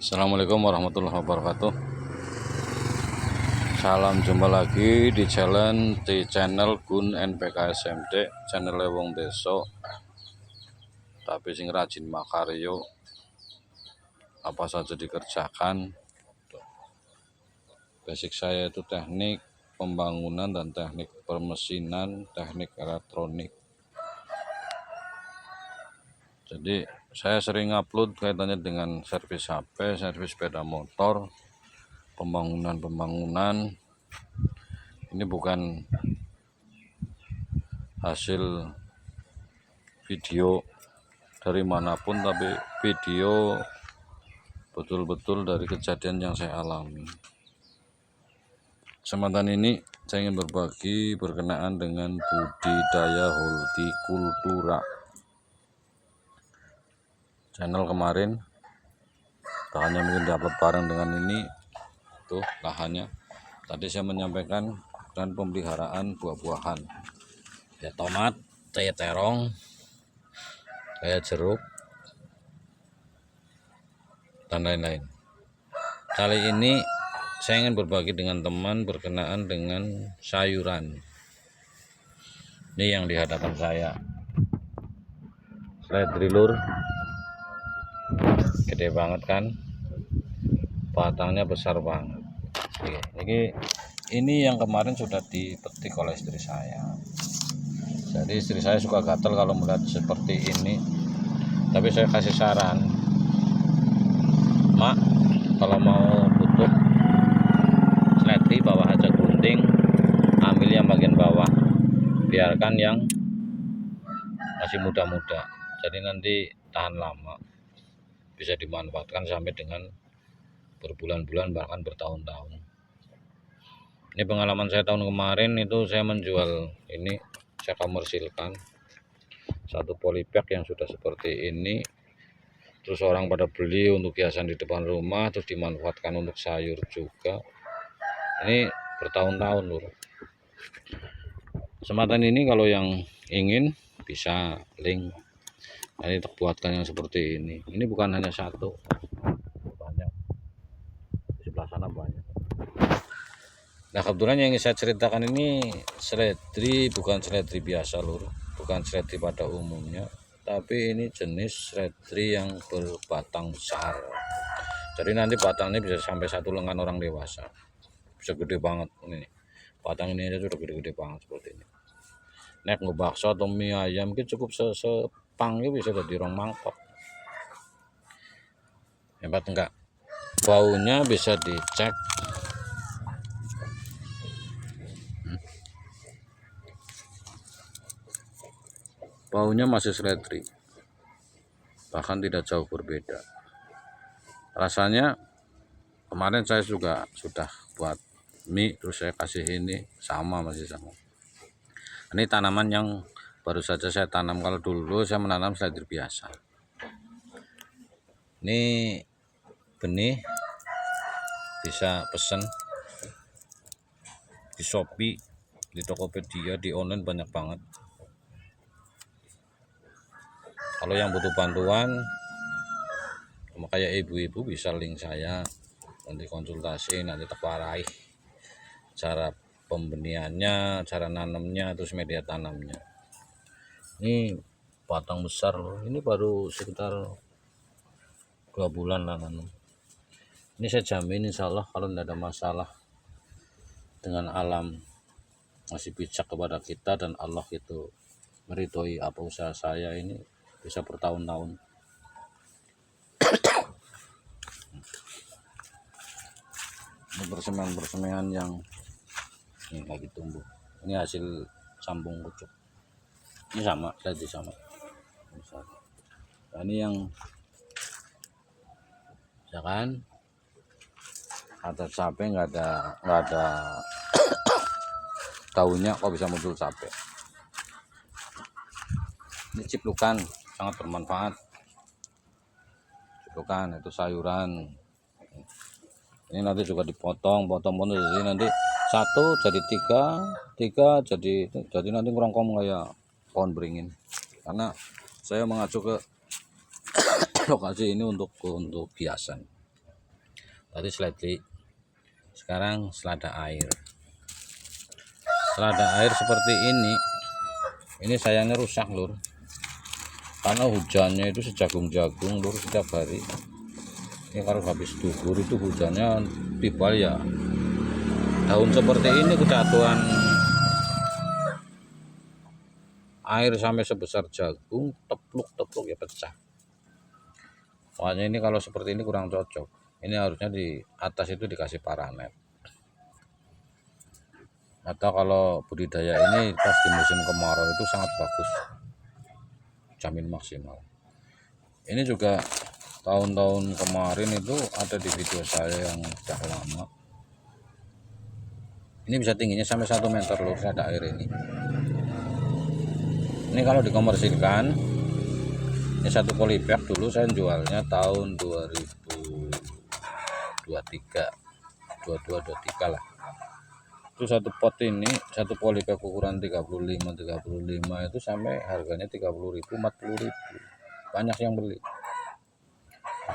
Assalamualaikum warahmatullahi wabarakatuh. Salam jumpa lagi di channel Gun NPKSMD, channel wong deso tapi sing rajin makaryo, apa saja dikerjakan. Basic saya itu teknik pembangunan dan teknik permesinan, teknik elektronik. Jadi saya sering upload kaitannya dengan servis HP, servis sepeda motor, pembangunan. Ini bukan hasil video dari manapun, tapi video betul-betul dari kejadian yang saya alami. Kesempatan ini saya ingin berbagi berkenaan dengan budidaya hortikultura. Channel kemarin bahannya mungkin dapat bareng dengan ini, tuh lahannya. Tadi saya menyampaikan dan pemeliharaan buah-buahan, ya tomat, kayak terong, kayak jeruk, dan lain-lain. Kali ini saya ingin berbagi dengan teman berkenaan dengan sayuran. Ini yang di hadapan saya, seledri lur, gede banget kan, batangnya besar banget. Ini yang kemarin sudah dipetik oleh istri saya. Jadi istri saya suka gatal kalau melihat seperti ini. Tapi saya kasih saran, Mak, kalau mau tutup seledri bawah aja gunting, ambil yang bagian bawah, biarkan yang masih muda-muda. Jadi nanti tahan lama, bisa dimanfaatkan sampai dengan berbulan-bulan bahkan bertahun-tahun. Ini pengalaman saya tahun kemarin itu, saya menjual ini, saya komersilkan satu polybag yang sudah seperti ini, terus orang pada beli untuk hiasan di depan rumah, terus dimanfaatkan untuk sayur juga. Ini bertahun-tahun lur. Kesempatan ini kalau yang ingin bisa link. Ini terbuatkan yang seperti ini. Ini bukan hanya satu, banyak. Di sebelah sana banyak. Nah, kebetulan yang ingin saya ceritakan ini seledri, bukan seledri biasa lur, bukan seledri pada umumnya, tapi ini jenis seledri yang berbatang besar. Jadi nanti batangnya bisa sampai satu lengan orang dewasa, bisa gede banget. Ini batang ini aja sudah gede-gede banget seperti ini. Nek ngebakso atau mie ayam mungkin cukup sepangnya bisa jadi rong mangkok. Hebat enggak? Baunya bisa dicek. Baunya masih seledri, bahkan tidak jauh berbeda. Rasanya kemarin saya juga sudah buat mie, terus saya kasih ini, masih sama. Ini tanaman yang baru saja saya tanam. Kalau dulu saya menanam seledri biasa. Ini benih bisa pesen di Shopee, di Tokopedia, di online banyak banget. Kalau yang butuh bantuan kayak ibu-ibu bisa link saya, nanti konsultasi, nanti terparai cara pembeniannya, cara nanamnya, terus media tanamnya. Ini batang besar loh, ini baru sekitar 2 bulan lah nanam. Ini saya jamin insya Allah kalau tidak ada masalah dengan alam masih bijak kepada kita, dan Allah itu meridhoi apa usaha saya ini, bisa bertahun-tahun. Ini persemaian yang ini lagi tumbuh. Ini hasil sambung kucuk. Ini sama, tadi sama. Nah, ini yang ya kan, ada capek, nggak ada daunnya, kok bisa muncul capek. Ini ciplukan sangat bermanfaat. Ciplukan itu sayuran. Ini nanti juga dipotong, jadi nanti satu jadi tiga jadi nanti ngerongkong kayak pohon beringin. Karena saya mengacu ke lokasi ini untuk hiasan. tadi seledri, sekarang selada air. Selada air seperti ini sayangnya rusak lur, karena hujannya itu sejagung-jagung lur setiap hari. Ini kalau habis duhur itu hujannya tiba ya, daun seperti ini kejatuhan air sampai sebesar jagung, tepluk ya pecah. Makanya ini kalau seperti ini kurang cocok. Ini harusnya di atas itu dikasih paranet. Atau kalau budidaya ini pas di musim kemarau itu sangat bagus, jamin maksimal. Ini juga tahun-tahun kemarin itu ada di video saya yang sudah lama. Ini bisa tingginya sampai 1 meter loh selada air ini. Ini kalau dikomersilkan, ini satu polybag dulu saya jualnya tahun 2023 lah. Itu satu pot ini, satu polybag ukuran 35 itu sampai harganya 30.000, 40.000. Banyak yang beli.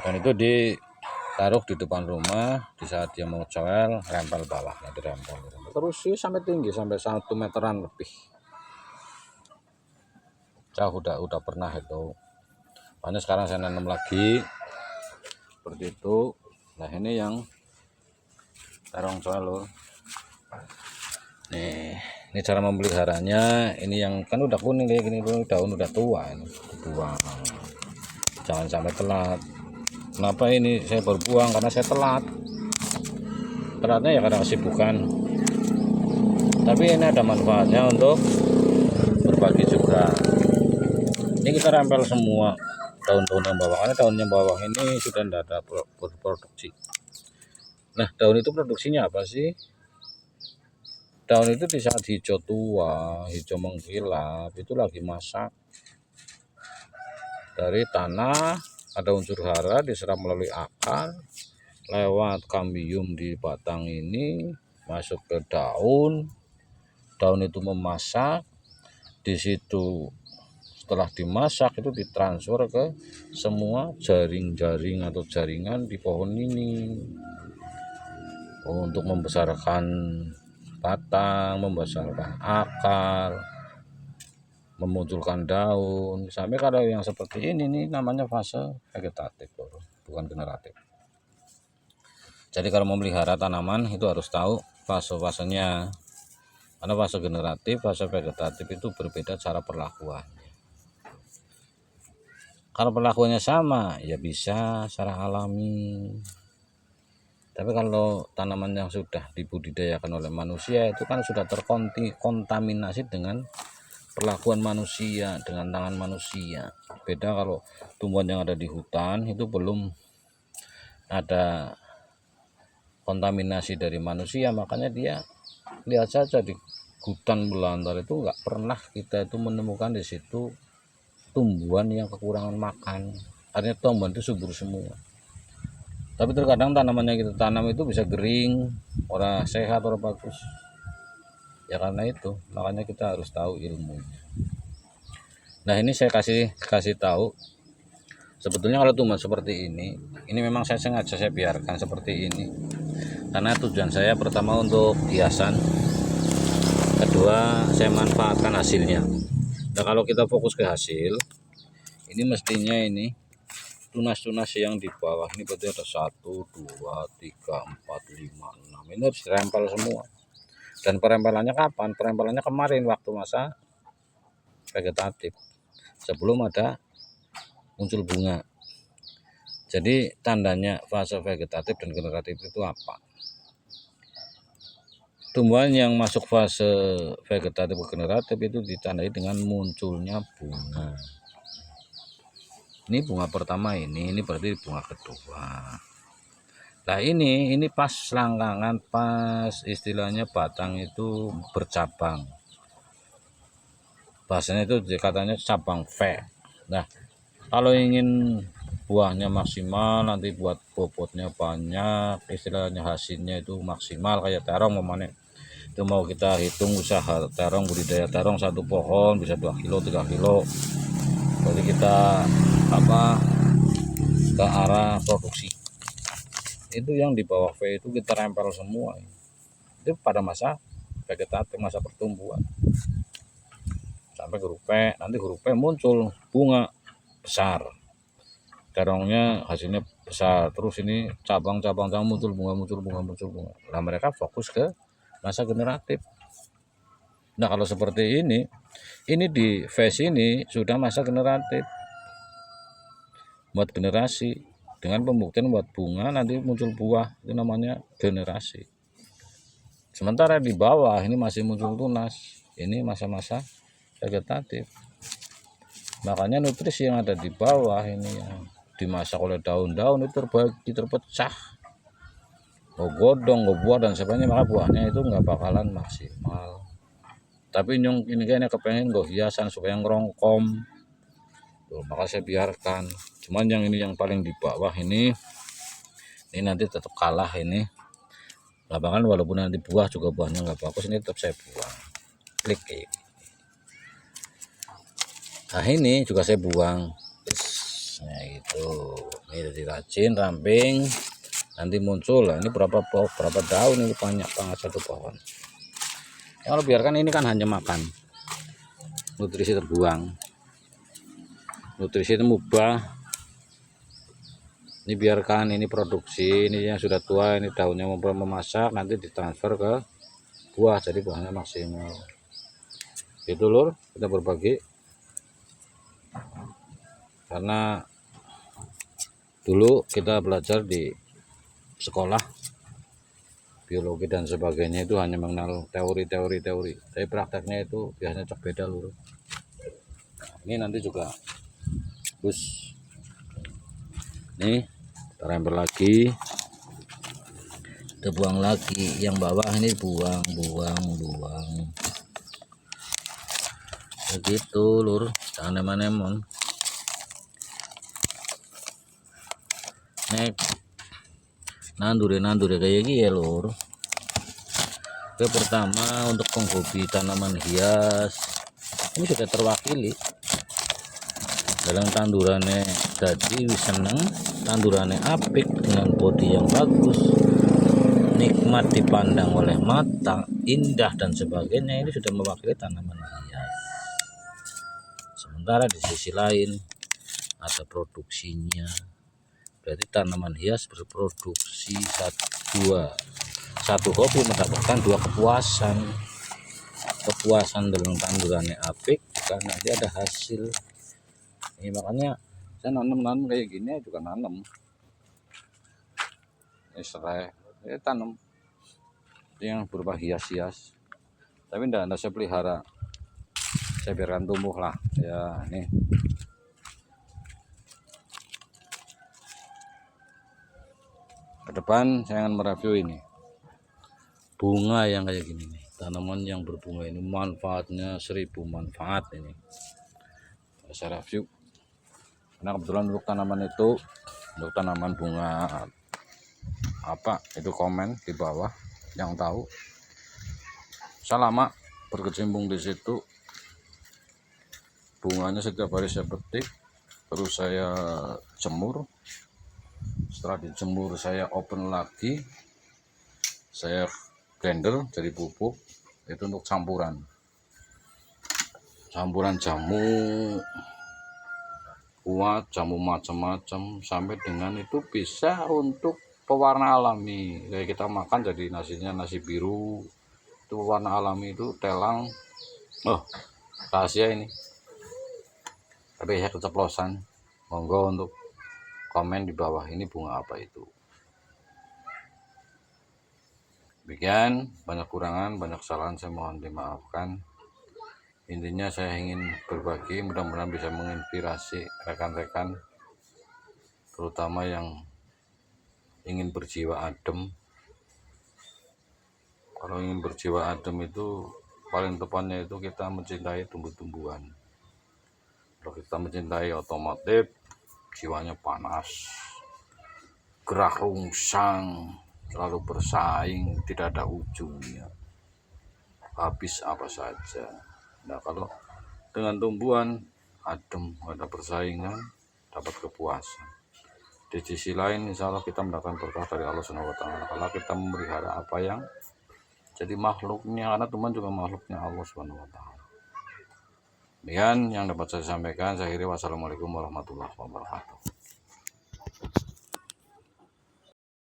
Dan itu ditaruh di depan rumah, di saat dia mau coel, rempel bawahnya, dirempel. Terus sih sampai tinggi sampai 1 meteran lebih. Jauh udah pernah itu. Makanya sekarang saya nanam lagi seperti itu. Nah, ini yang terong coel lur. Ini cara memeliharanya. Ini yang kan udah kuning kayak gini, daun udah tua ini, buang. Jangan sampai telat. Kenapa ini saya berbuang? Karena saya telatnya ya karena kesibukan. Tapi ini ada manfaatnya untuk berbagi juga. Ini kita rempel semua daun-daun yang bawah, karena daun yang bawah ini sudah tidak ada berproduksi. Nah, daun itu produksinya apa sih? Daun itu di saat hijau tua, hijau mengkilap, itu lagi masak. Dari tanah ada unsur hara diserap melalui akar, lewat kambium di batang ini masuk ke daun. Daun itu memasak, di situ setelah dimasak itu ditransfer ke semua jaring-jaring atau jaringan di pohon ini untuk membesarkan batang, membesarkan akar, memunculkan daun. Sampai kalau yang seperti ini nih namanya fase vegetatif, bukan generatif. Jadi kalau memelihara tanaman itu harus tahu fase-fasenya. Karena fase generatif, fase vegetatif itu berbeda cara perlakuannya. Kalau perlakuannya sama ya bisa secara alami. Tapi kalau tanaman yang sudah dibudidayakan oleh manusia itu kan sudah terkontaminasi dengan perlakuan manusia, dengan tangan manusia. Beda kalau tumbuhan yang ada di hutan itu belum ada kontaminasi dari manusia, makanya dia lihat saja di hutan belantara itu nggak pernah kita itu menemukan di situ tumbuhan yang kekurangan makan. Artinya tumbuhan itu subur semua. Tapi terkadang tanaman yang kita tanam itu bisa kering, orang sehat, orang bagus. Ya karena itu, makanya kita harus tahu ilmunya. Nah, ini saya kasih tahu. Sebetulnya kalau tumbuhan seperti ini memang saya sengaja saya biarkan seperti ini. Karena tujuan saya pertama untuk hiasan, kedua saya manfaatkan hasilnya. Nah, kalau kita fokus ke hasil, ini mestinya ini tunas-tunas yang di bawah ini berarti ada 1, 2, 3, 4, 5, 6. Ini harus dirempel semua. Dan perempelannya kapan? Perempelannya kemarin waktu masa vegetatif, sebelum ada muncul bunga. Jadi tandanya fase vegetatif dan generatif itu apa? Tumbuhan yang masuk fase vegetatif ke generatif itu ditandai dengan munculnya bunga. Ini bunga pertama, ini berarti bunga kedua. Nah, ini pas selangkangan, pas istilahnya batang itu bercabang. Bahasanya itu katanya cabang V. Nah, kalau ingin buahnya maksimal, nanti buat bobotnya banyak, istilahnya hasilnya itu maksimal kayak terong memanen. Itu mau kita hitung usaha terong, budidaya terong satu pohon bisa 2 kilo 3 kilo. Jadi kita ke arah produksi. itu yang di bawah V itu kita rempel semua. Itu pada masa vegetatif, masa pertumbuhan. Sampai huruf P, nanti huruf P muncul bunga besar. Terongnya hasilnya besar, terus ini cabang-cabang muncul bunga. Nah, mereka fokus ke masa generatif. Nah, kalau seperti ini di phase ini sudah masa generatif, buat generasi. Dengan pembuktian buat bunga nanti muncul buah, itu namanya generasi. Sementara di bawah ini masih muncul tunas, ini masa-masa vegetatif. Makanya nutrisi yang ada di bawah ini yang dimasak oleh daun-daun itu terbagi, terpecah, godong, buah dan sebagainya, maka buahnya itu nggak bakalan maksimal. Tapi nyung ini kayaknya kepengen hiasan supaya ngerongkom, maka saya biarkan. Cuman yang ini yang paling di bawah ini nanti tetap kalah ini. Lapangan walaupun nanti buah juga buahnya nggak bagus, ini tetap saya buang. Klik ini. Nah, ini juga saya buang. Nah, itu ini dirajin ramping, nanti muncul lah. Ini berapa daun, ini banyak banget satu pohon. Kalau biarkan ini kan hanya makan, nutrisi terbuang, nutrisi itu mubah. Ini biarkan ini produksi, ini yang sudah tua, ini daunnya memasak, nanti ditransfer ke buah, jadi buahnya maksimal. Itu lur, kita berbagi. Karena dulu kita belajar di sekolah biologi dan sebagainya itu hanya mengenal teori, tapi prakteknya itu biasanya cek beda lur. Nah, ini nanti juga terus nih kita rempel lagi, kita buang lagi, yang bawah ini buang begitu lur, jangan emon-emon. Nek nandure kayak gini ya lur. Oke, pertama untuk penghobi tanaman hias ini sudah terwakili dalam tandurannya. Jadi seneng, tandurannya apik dengan bodi yang bagus, nikmat dipandang oleh mata, indah dan sebagainya, ini sudah mewakili tanaman hias. Sementara di sisi lain ada produksinya, berarti tanaman hias berproduksi satu hobi mendapatkan dua kepuasan dalam tandurannya apik, karena nanti ada hasil. Ini makanya saya nanam kayak gini juga nanam serai, tanam yang berupa hias-hias, tapi tidak saya pelihara, saya biarkan tumbuh lah ya. Nih ke depan saya akan mereview ini bunga yang kayak gini nih, tanaman yang berbunga ini manfaatnya 1000 manfaat. Ini saya review karena kebetulan untuk tanaman bunga apa itu, komen di bawah yang tahu. Saya lama berkecimpung di situ, bunganya setiap hari saya petik, terus saya jemur. Setelah dijemur saya open lagi, saya blender jadi pupuk. Itu untuk campuran jamu kuat, jamu macam-macam, sampai dengan itu bisa untuk pewarna alami. Kayak kita makan jadi nasinya nasi biru, itu pewarna alami, itu telang. Rahasia ini, tapi saya keceplosan. Monggo untuk komen di bawah ini bunga apa itu. Demikian, banyak kurangan, banyak kesalahan, saya mohon dimaafkan. Intinya saya ingin berbagi, mudah-mudahan bisa menginspirasi rekan-rekan, terutama yang ingin berjiwa adem. Kalau ingin berjiwa adem itu paling tepatnya itu kita mencintai tumbuh-tumbuhan. Kalau kita mencintai otomotif, jiwanya panas, gerah rungsang, selalu bersaing, tidak ada ujungnya, habis apa saja. Nah, kalau dengan tumbuhan adem, ada persaingan, dapat kepuasan. di sisi lain insya Allah kita mendapatkan berkah dari Allah Subhanahu wa Ta'ala kalau kita memelihara apa yang jadi makhluknya, karena teman juga makhluknya Allah Subhanahu wa Ta'ala. Demikian yang dapat saya sampaikan. Saya akhiri, wassalamualaikum warahmatullahi wabarakatuh.